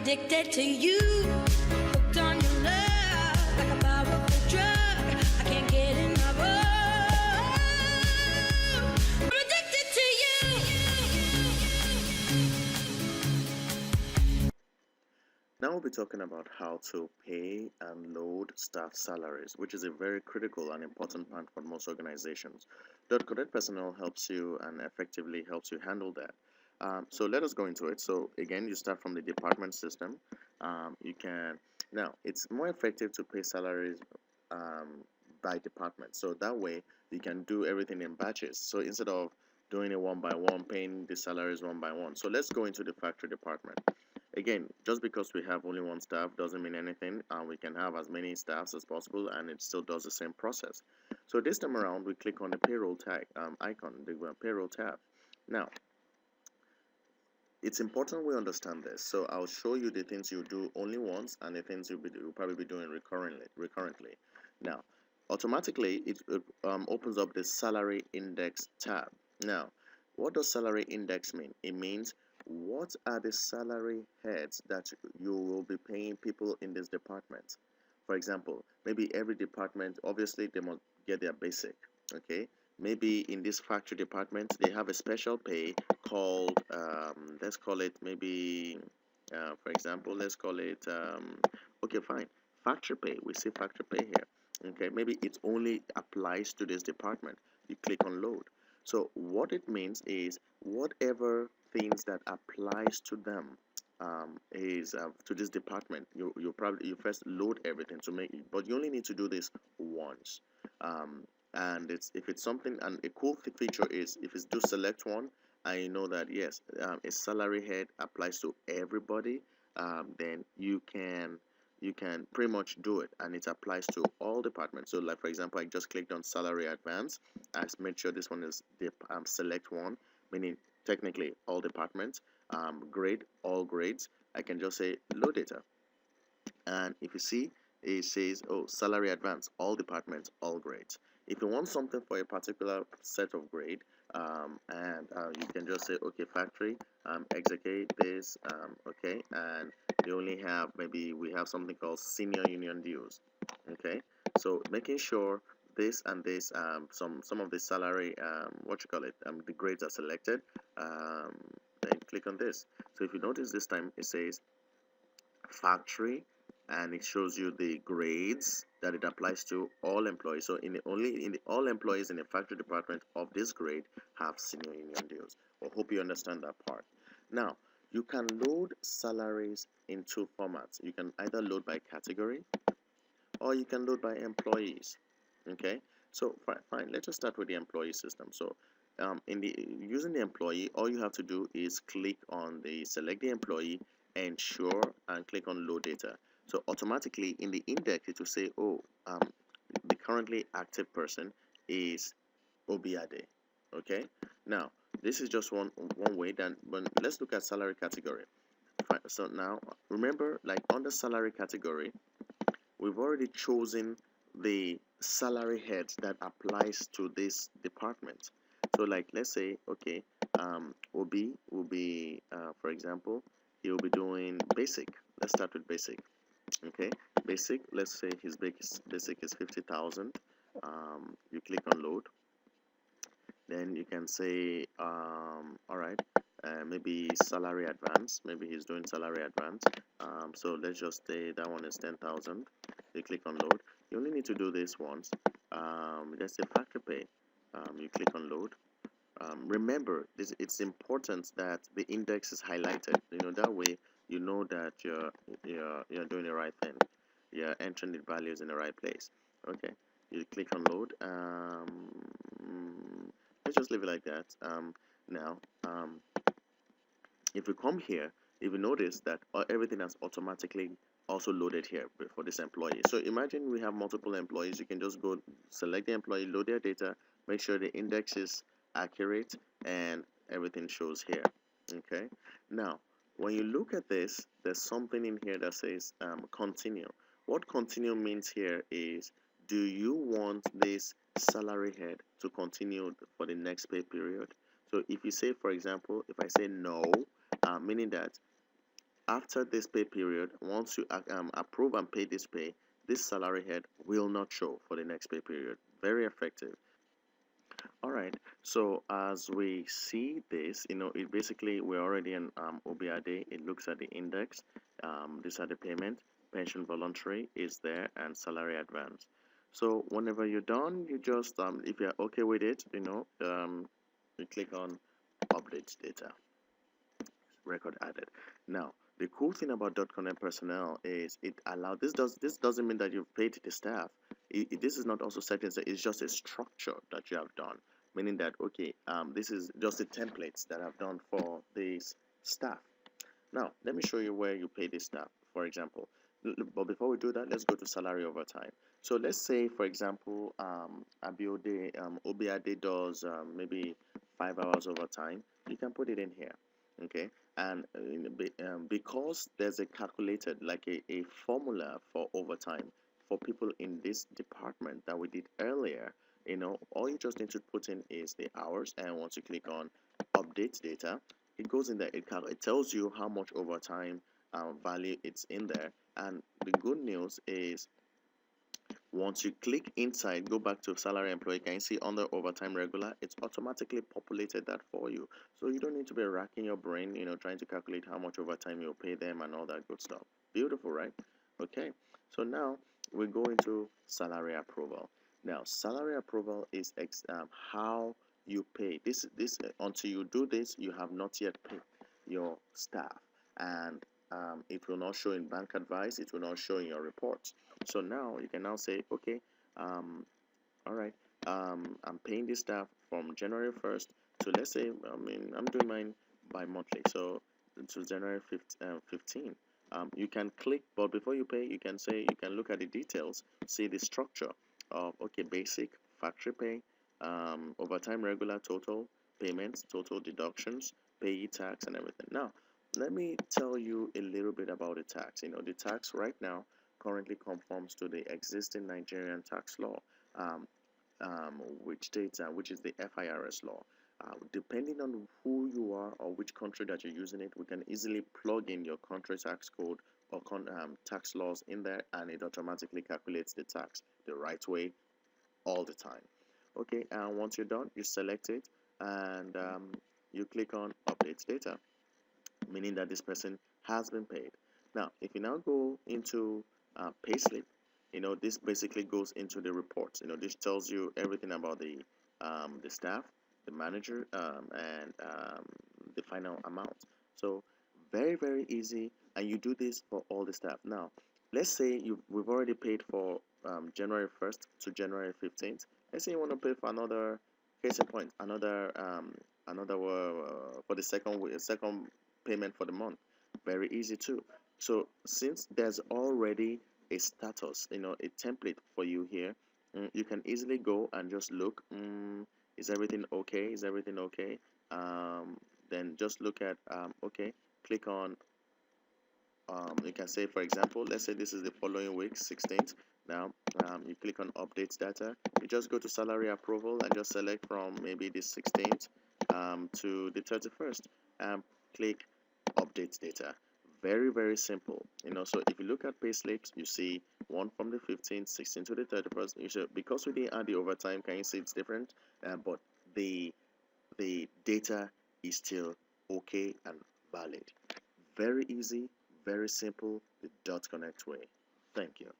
addicted to you, hooked on your love, like a powerful drug. I can't get enough. I'm addicted to you. Now we'll be talking about how to pay and load staff salaries, which is a very critical and important part for most organizations. .Connect personnel helps you and effectively helps you handle that. So let us go into it. So again, you start from the department system. Now it's more effective to pay salaries by department. So that way you can do everything in batches. So instead of doing it one by one, paying the salaries one by one. So let's go into the factory department. Again, just because we have only one staff doesn't mean anything. We can have as many staffs as possible and it still does the same process. So this time around, we click on the payroll tag icon, the payroll tab. Now, it's important we understand this. So I'll show you the things you do only once and the things you'll probably be doing recurrently. Now, automatically, it opens up the salary index tab. Now, what does salary index mean? It means what are the salary heads that you will be paying people in this department. For example, maybe every department, obviously they must get their basic, okay? Maybe in this factory department they have a special pay called let's call it maybe for example, let's call it okay, fine, factory pay. We see factory pay here. Okay, maybe it only applies to this department. You click on load. So what it means is whatever things that applies to them is to this department. You first load everything to make it, but you only need to do this once. And if it's something, and a cool feature is if it's do select one, I know that yes, a salary head applies to everybody. Then you can pretty much do it, and it applies to all departments. So like for example, I just clicked on salary advance. I made sure this one is the select one, meaning technically all departments. Grade, all grades. I can just say load data, and if you see, it says, oh, salary advance, all departments, all grades. If you want something for a particular set of grade, you can just say, okay, factory, execute this, okay, and you only have, maybe we have something called senior union dues, okay. So making sure this and this, some of the salary, the grades are selected, then click on this. So if you notice this time it says factory, and it shows you the grades that it applies to all employees. So all employees in the factory department of this grade have senior union dues. I hope you understand that part. Now, you can load salaries in two formats. You can either load by category or you can load by employees. Okay, so fine. Let's just start with the employee system. So using the employee, all you have to do is click on select the employee, ensure, and click on load data. So automatically in the index it will say, oh, the currently active person is Obiade. Okay, now this is just one way. Then let's look at salary category. Fine. So now remember, like under salary category, we've already chosen the salary heads that applies to this department. So like let's say, okay, OB will be for example, he will be doing basic. Let's start with basic. Okay, basic, let's say his basic is 50,000. You click on load, then you can say all right, maybe salary advance, maybe he's doing salary advance. So let's just say that one is 10,000. You click on load. You only need to do this once. Let's say factory pay. You click on load. Remember, it's important that the index is highlighted. That way you know that you're doing the right thing. You're entering the values in the right place. Okay, you click on load. Let's just leave it like that. Now, if you come here, if you notice that everything has automatically also loaded here for this employee. So imagine we have multiple employees. You can just go select the employee, load their data, make sure the index is accurate, and everything shows here. Okay, now when you look at this, there's something in here that says continue. What continue means here is, do you want this salary head to continue for the next pay period? So if you say, for example, if I say no, meaning that after this pay period, once you approve and pay this pay, this salary head will not show for the next pay period. Very effective. All right. So as we see this, it basically we're already in OBRD. It looks at the index. These are the payment, pension voluntary is there, and salary advance. So whenever you're done, you just if you're okay with it, you click on update data, record added. Now, the cool thing about .Connect personnel is it allows this doesn't mean that you've paid the staff. This is not also settings. It's just a structure that you have done, meaning that okay, this is just the templates that I've done for these staff. Now, let me show you where you pay this staff, for example. But before we do that, let's go to salary over time. So let's say, for example, Obiade does maybe 5 hours overtime. You can put it in here, okay? And because there's a calculated, like a formula for overtime for people in this department that we did earlier, all you just need to put in is the hours. And once you click on update data, it goes in there. It tells you how much overtime value it's in there. And the good news is once you click inside, go back to salary employee, can you see under overtime regular, it's automatically populated that for you. So you don't need to be racking your brain, trying to calculate how much overtime you'll pay them and all that good stuff. Beautiful, right? Okay, so now we go into salary approval. Now, salary approval is how you pay. This until you do this, you have not yet paid your staff, and it will not show in bank advice. It will not show in your reports. So now you can now say, okay, all right, I'm paying this staff from January 1st to, let's say, I'm doing mine bi-monthly, so to January 15. You can click, but before you pay, you can look at the details, see the structure of, okay, basic, factory pay, overtime regular total, payments, total deductions, payee tax, and everything. Now, let me tell you a little bit about the tax. The tax right now currently conforms to the existing Nigerian tax law, um, which is the FIRS law. Depending on who you are or which country that you're using it, we can easily plug in your country tax code or tax laws in there, and it automatically calculates the tax the right way all the time. Okay, and once you're done, you select it and you click on update data, meaning that this person has been paid. Now, if you now go into payslip, this basically goes into the reports. This tells you everything about the staff, the manager, and the final amount. So very, very easy, and you do this for all the staff. Now, let's say we've already paid for January 1st to January 15th. Let's say you want to pay for another case in point, another for the second payment for the month. Very easy too. So since there's already a status, a template for you here, you can easily go and just look, is everything okay? Is everything okay? Then just look at, okay, click on, you can say, for example, let's say this is the following week, 16th. Now, you click on updates data. You just go to salary approval and just select from maybe the 16th to the 31st. Click updates data. Very, very simple. So if you look at pay slips, you see one from the 15th, 16th to the 31st. Because we didn't add the overtime, can you see it's different? But the data is still okay and valid. Very easy, very simple, the .Connect way. Thank you.